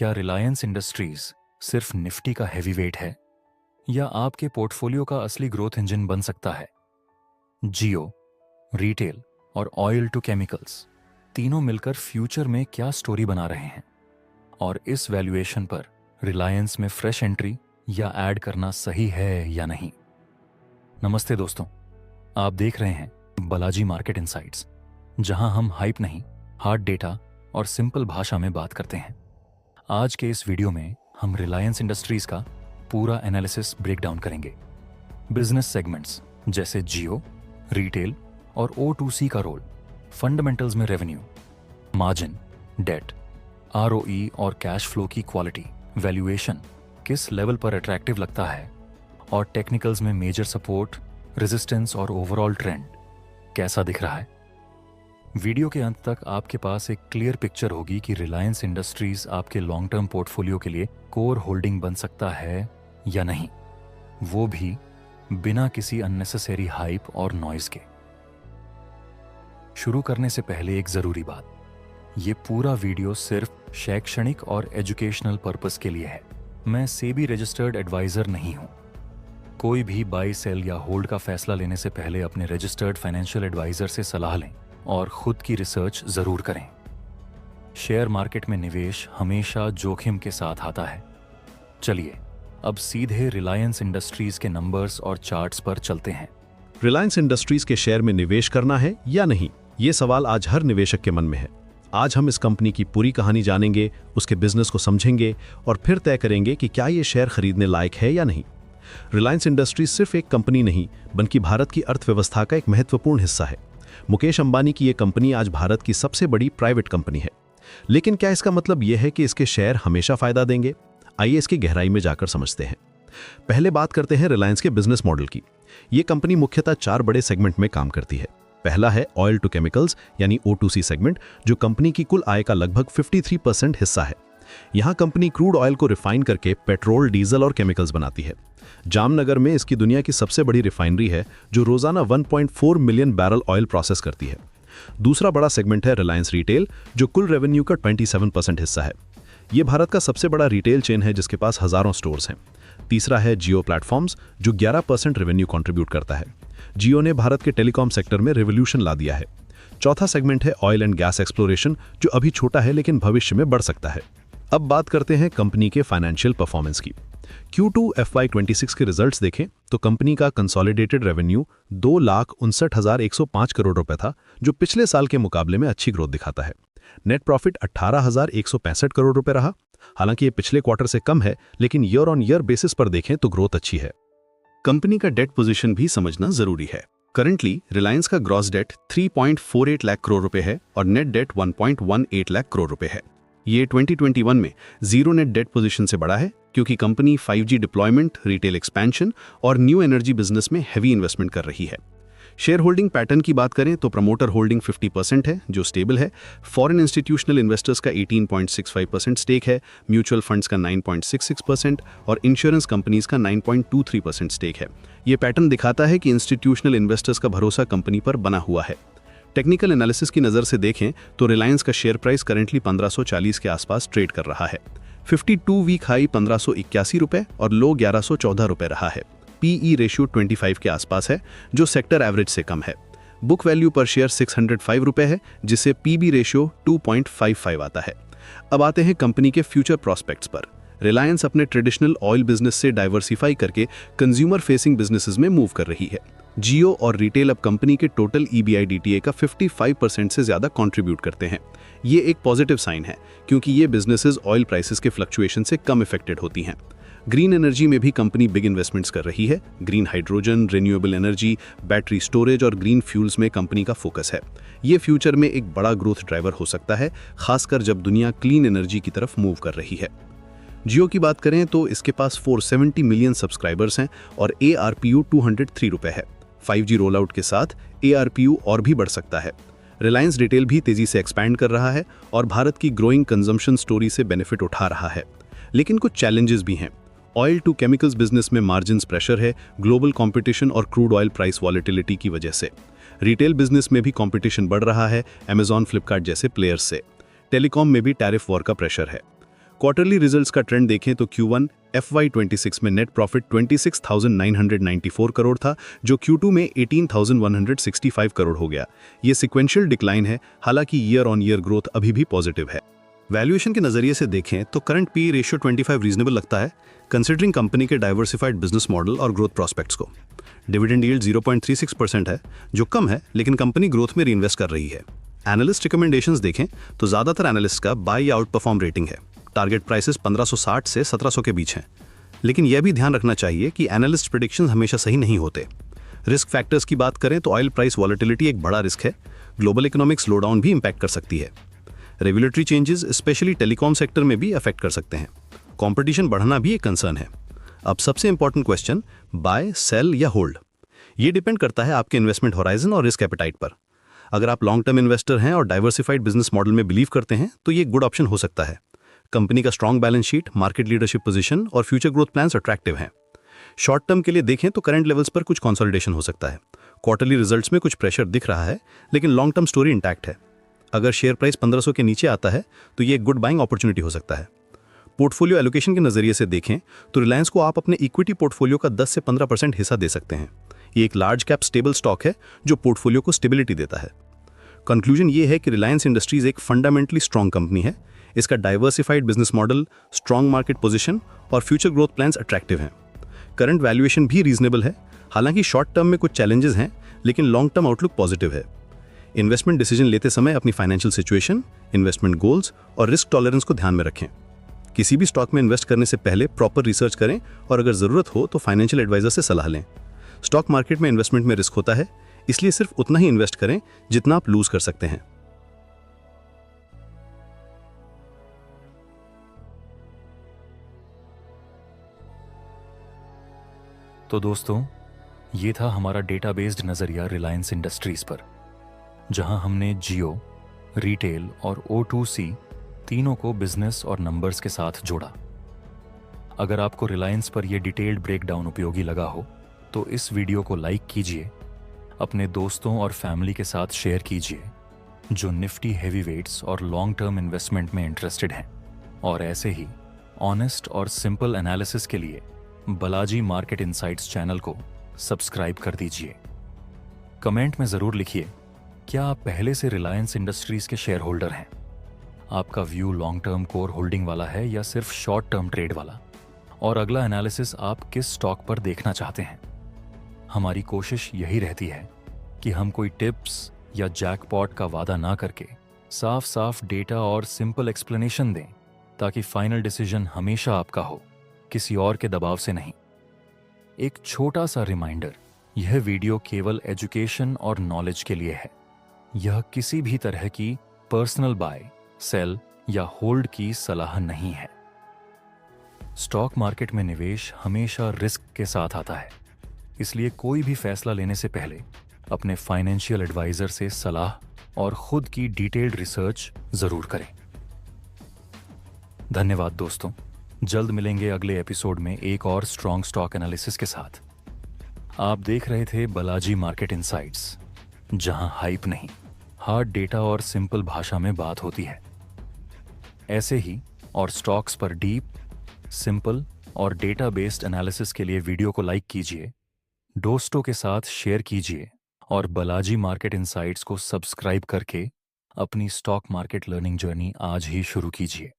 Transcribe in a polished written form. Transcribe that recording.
क्या रिलायंस इंडस्ट्रीज सिर्फ निफ्टी का हैवीवेट है या आपके पोर्टफोलियो का असली ग्रोथ इंजन बन सकता है? जियो, रिटेल और ऑयल टू केमिकल्स तीनों मिलकर फ्यूचर में क्या स्टोरी बना रहे हैं? और इस वैल्यूएशन पर रिलायंस में फ्रेश एंट्री या ऐड करना सही है या नहीं? नमस्ते दोस्तों, आप देख रहे हैं बालाजी मार्केट इनसाइट्स, जहां हम हाइप नहीं, हार्ड डेटा और सिंपल भाषा में बात करते हैं। आज के इस वीडियो में हम रिलायंस इंडस्ट्रीज का पूरा एनालिसिस ब्रेक डाउन करेंगे। बिजनेस सेगमेंट्स जैसे जियो, रिटेल और O2C का रोल, फंडामेंटल्स में रेवेन्यू, मार्जिन, डेट, ROE और कैश फ्लो की क्वालिटी, वैल्यूएशन किस लेवल पर अट्रैक्टिव लगता है और टेक्निकल्स में मेजर सपोर्ट, रेजिस्टेंस और ओवरऑल ट्रेंड कैसा दिख रहा है। वीडियो के अंत तक आपके पास एक क्लियर पिक्चर होगी कि रिलायंस इंडस्ट्रीज आपके लॉन्ग टर्म पोर्टफोलियो के लिए कोर होल्डिंग बन सकता है या नहीं, वो भी बिना किसी अननेसेसरी हाइप और नॉइज के। शुरू करने से पहले एक जरूरी बात, ये पूरा वीडियो सिर्फ शैक्षणिक और एजुकेशनल पर्पस के लिए है। मैं सेबी रजिस्टर्ड एडवाइजर नहीं हूं। कोई भी बाय, सेल या होल्ड का फैसला लेने से पहले अपने रजिस्टर्ड फाइनेंशियल एडवाइजर से सलाह लें और खुद की रिसर्च जरूर करें। शेयर मार्केट में निवेश हमेशा जोखिम के साथ आता है। चलिए अब सीधे रिलायंस इंडस्ट्रीज के नंबर्स और चार्ट्स पर चलते हैं। रिलायंस इंडस्ट्रीज के शेयर में निवेश करना है या नहीं, ये सवाल आज हर निवेशक के मन में है। आज हम इस कंपनी की पूरी कहानी जानेंगे, उसके बिजनेस को समझेंगे और फिर तय करेंगे कि क्या ये शेयर खरीदने लायक है या नहीं। रिलायंस इंडस्ट्रीज सिर्फ एक कंपनी नहीं, बल्कि भारत की अर्थव्यवस्था का एक महत्वपूर्ण हिस्सा है। मुकेश अंबानी की ये कंपनी आज भारत की सबसे बड़ी प्राइवेट कंपनी है। लेकिन क्या इसका मतलब यह है कि इसके शेयर हमेशा फायदा देंगे? आइए इसकी गहराई में जाकर समझते हैं। पहले बात करते हैं रिलायंस के बिजनेस मॉडल की। ये कंपनी मुख्यतः 4 बड़े सेगमेंट में काम करती है। पहला है ऑयल टू केमिकल्स यानी O2C सेगमेंट, जो कंपनी की कुल आय का लगभग 53% हिस्सा है। यहाँ कंपनी क्रूड ऑयल को रिफाइन करके पेट्रोल, डीजल और केमिकल्स बनाती है। जामनगर में इसकी दुनिया की सबसे बड़ी रिफाइनरी है, जो रोजाना 1.4 मिलियन बैरल ऑयल प्रोसेस करती है। दूसरा बड़ा सेगमेंट है रिलायंस रिटेल, जो कुल रेवेन्यू का 27% हिस्सा है। ये भारत का सबसे बड़ा रिटेल चेन है, जिसके पास हजारों स्टोर्स हैं। तीसरा है जियो प्लेटफॉर्म्स, जो 11% रेवेन्यू कंट्रीब्यूट करता है। जियो ने भारत के टेलीकॉम सेक्टर में रेवोल्यूशन ला दिया है। चौथा सेगमेंट है ऑयल एंड गैस एक्सप्लोरेशन, जो अभी छोटा है लेकिन भविष्य में बढ़ सकता है। अब बात करते हैं कंपनी के फाइनेंशियल परफॉर्मेंस की। Q2 FY26 के रिजल्ट्स देखें तो कंपनी का कंसोलिडेटेड रेवेन्यू 2,59,105 करोड़ रुपए था, जो पिछले साल के मुकाबले में अच्छी ग्रोथ दिखाता है। नेट प्रॉफिट 18,165 करोड़ रुपए रहा। हालांकि ये पिछले क्वार्टर से कम है, लेकिन ईयर ऑन ईयर बेसिस पर देखें तो ग्रोथ अच्छी है। कंपनी का डेट पोजीशन भी समझना जरूरी है। करंटली रिलायंस का ग्रॉस डेट 3.48 लाख करोड़ रुपए है और नेट डेट 1.18 लाख करोड़ रुपए है। ये 2021 में जीरो नेट डेट पोजीशन से बड़ा है, क्योंकि company 5G deployment, retail expansion और न्यू एनर्जी बिजनेस में हैवी इन्वेस्टमेंट कर रही है। शेयर होल्डिंग पैटर्न की बात करें तो प्रमोटर होल्डिंग 50% है, जो स्टेबल है। फॉरेन इंस्टीट्यूशनल इन्वेस्टर्स का 18.65% स्टेक है, म्यूचुअल फंड्स का 9.66% और इंश्योरेंस कंपनीज का 9.23% स्टेक है। ये पैटर्न दिखाता है कि इंस्टीट्यूशनल इन्वेस्टर्स का भरोसा कंपनी पर बना हुआ है। टेक्निकल एनालिसिस की नज़र से देखें तो रिलायंस का शेयर प्राइस करंटली 1540 के आसपास ट्रेड कर रहा है। 52 वीक हाई 1581 रुपए और लो 1114 रुपए रहा है। PE रेशियो 25 के आसपास है, जो सेक्टर एवरेज से कम है। बुक वैल्यू पर शेयर 605 रुपए है, जिससे PB रेशियो 2.55 आता है। अब आते हैं कंपनी के फ्यूचर प्रोस्पेक्ट्स पर। रिलायंस अपने ट्रेडिशनल ऑयल बिजनेस से डाइवर्सिफाई करके कंज्यूमर फेसिंग बिजनेसेस में मूव कर रही है। जियो और रिटेल अब कंपनी के टोटल EBITDA का 55% से ज्यादा कंट्रीब्यूट करते हैं। ये एक पॉजिटिव साइन है, क्योंकि ये बिजनेसेस ऑयल प्राइसेस के फ्लक्चुएशन से कम इफेक्टेड होती हैं। ग्रीन एनर्जी में भी कंपनी बिग इन्वेस्टमेंट्स कर रही है। Green hydrogen, renewable energy, battery storage और ग्रीन फ्यूल्स में कंपनी का फोकस है। ये फ्यूचर में एक बड़ा ग्रोथ ड्राइवर हो सकता है, खासकर जब दुनिया क्लीन एनर्जी की तरफ मूव कर रही है। जियो की बात करें तो इसके पास 470 मिलियन सब्सक्राइबर्स हैं और ARPU 203 रुपए है। 5G रोल आउट के साथ ARPU और भी बढ़ सकता है। रिलायंस रिटेल भी तेजी से एक्सपैंड कर रहा है और भारत की ग्रोइंग कंजम्पशन स्टोरी से बेनिफिट उठा रहा है। लेकिन कुछ चैलेंजेस भी हैं। ऑयल टू केमिकल्स बिजनेस में मार्जिन्स प्रेशर है, ग्लोबल कंपटीशन और क्रूड ऑयल प्राइस वॉलेटिलिटी की वजह से। रिटेल बिजनेस में भी कंपटीशन बढ़ रहा है, अमेजॉन, फ्लिपकार्ट जैसे प्लेयर्स से। टेलीकॉम में भी टैरिफ वॉर का प्रेशर है। क्वार्टरली रिजल्ट्स का ट्रेंड देखें तो Q1 FY26 में नेट प्रॉफिट 26,994 करोड़ था, जो Q2 में 18,165 करोड़ हो गया। ये सिक्वेंशियल डिक्लाइन है, हालांकि ईयर ऑन ईयर ग्रोथ अभी भी पॉजिटिव है। वैल्यूएशन के नजरिए से देखें तो करंट पी रेशियो 25 रीजनेबल लगता है, कंसिडरिंग कंपनी के डाइवर्सिफाइड बिजनेस मॉडल और ग्रोथ प्रॉस्पेक्ट्स को। डिविडेंड यील्ड 0.36% है, जो कम है, लेकिन कंपनी ग्रोथ में रीइन्वेस्ट कर रही है। एनालिस्ट रिकमेंडेशंस देखें तो ज्यादातर एनालिस्ट का बाय या आउट परफॉर्म रेटिंग है। टारगेट प्राइसेस 1560 से 1700 के बीच हैं, लेकिन यह भी ध्यान रखना चाहिए कि एनालिस्ट प्रेडिक्शंस हमेशा सही नहीं होते। रिस्क फैक्टर्स की बात करें तो ऑयल प्राइस वॉलेटिलिटी एक बड़ा रिस्क है, ग्लोबल इकोनॉमिक स्लोडाउन भी इंपैक्ट कर सकती है। Regulatory changes specially telecom sector में भी अफेक्ट कर सकते हैं। कंपटीशन बढ़ना भी एक कंसर्न है। अब सबसे इंपॉर्टेंट क्वेश्चन, बाय, सेल या होल्ड? ये डिपेंड करता है आपके इन्वेस्टमेंट होराइजन और रिस्क एपेटाइट पर। अगर आप लॉन्ग टर्म इन्वेस्टर हैं और डाइवर्सिफाइड बिजनेस मॉडल में बिलीव करते हैं तो ये एक गुड ऑप्शन हो सकता है। कंपनी का strong balance sheet, market leadership position और फ्यूचर ग्रोथ प्लान्स अट्रैक्टिव हैं। शॉर्ट टर्म के लिए देखें तो करंट लेवल्स पर कुछ कंसोलिडेशन हो सकता है। क्वार्टरली रिजल्ट्स में कुछ प्रेशर दिख रहा है, लेकिन लॉन्ग टर्म स्टोरी इंटैक्ट है। अगर शेयर प्राइस 1500 के नीचे आता है तो ये एक गुड बाइंग अपॉर्चुनिटी हो सकता है। पोर्टफोलियो एलोकेशन के नजरिए से देखें तो रिलायंस को आप अपने इक्विटी पोर्टफोलियो का 10 से 15% हिस्सा दे सकते हैं। ये एक लार्ज कैप स्टेबल स्टॉक है जो पोर्टफोलियो को स्टेबिलिटी देता है। कंक्लूजन ये है कि रिलायंस इंडस्ट्रीज एक फंडामेंटली स्ट्रॉन्ग कंपनी है। इसका diversified business model, strong market position और फ्यूचर ग्रोथ प्लान्स अट्रैक्टिव हैं। करंट वैल्यूएशन भी रीजनेबल है, हालांकि शॉर्ट टर्म में कुछ चैलेंजेस हैं, लेकिन लॉन्ग टर्म आउटलुक पॉजिटिव है। इन्वेस्टमेंट डिसीजन लेते समय अपनी फाइनेंशियल सिचुएशन, इन्वेस्टमेंट गोल्स और रिस्क टॉलरेंस को ध्यान में रखें। किसी भी स्टॉक में इन्वेस्ट करने से पहले प्रॉपर रिसर्च करें और अगर जरूरत हो तो फाइनेंशियल एडवाइजर से सलाह लें। स्टॉक मार्केट में इन्वेस्टमेंट में रिस्क होता है, इसलिए सिर्फ उतना ही इन्वेस्ट करें जितना आप लूज कर सकते हैं। तो दोस्तों, ये था हमारा डेटा बेस्ड नजरिया रिलायंस इंडस्ट्रीज पर, जहां हमने जियो, रिटेल और O2C तीनों को बिजनेस और नंबर्स के साथ जोड़ा। अगर आपको रिलायंस पर यह डिटेल्ड ब्रेकडाउन उपयोगी लगा हो तो इस वीडियो को लाइक कीजिए, अपने दोस्तों और फैमिली के साथ शेयर कीजिए जो निफ्टी हेवीवेट्स और लॉन्ग टर्म इन्वेस्टमेंट में इंटरेस्टेड हैं। और ऐसे ही ऑनेस्ट और सिंपल एनालिसिस के लिए बालाजी मार्केट इनसाइट्स चैनल को सब्सक्राइब कर दीजिए। कमेंट में ज़रूर लिखिए, क्या आप पहले से रिलायंस इंडस्ट्रीज के शेयर होल्डर हैं? आपका view long term core holding वाला है या सिर्फ शॉर्ट टर्म ट्रेड वाला? और अगला एनालिसिस आप किस स्टॉक पर देखना चाहते हैं? हमारी कोशिश यही रहती है कि हम कोई टिप्स या जैकपॉट का वादा ना करके साफ साफ डेटा और सिंपल एक्सप्लेनेशन दें, ताकि फाइनल डिसीजन हमेशा आपका हो, किसी और के दबाव से नहीं। एक छोटा सा रिमाइंडर, यह वीडियो केवल एजुकेशन और नॉलेज के लिए है। यह किसी भी तरह की पर्सनल बाय, सेल या होल्ड की सलाह नहीं है। स्टॉक मार्केट में निवेश हमेशा रिस्क के साथ आता है, इसलिए कोई भी फैसला लेने से पहले अपने फाइनेंशियल एडवाइजर से सलाह और खुद की डिटेल्ड रिसर्च जरूर करें। धन्यवाद दोस्तों, जल्द मिलेंगे अगले एपिसोड में एक और स्ट्रॉन्ग स्टॉक एनालिसिस के साथ। आप देख रहे थे बालाजी मार्केट इनसाइट्स, जहां हाइप नहीं, हार्ड डेटा और सिंपल भाषा में बात होती है। ऐसे ही और स्टॉक्स पर डीप, सिंपल और डेटा बेस्ड एनालिसिस के लिए वीडियो को लाइक कीजिए, दोस्तों के साथ शेयर कीजिए और बालाजी मार्केट इनसाइट्स को सब्सक्राइब करके अपनी स्टॉक मार्केट लर्निंग जर्नी आज ही शुरू कीजिए।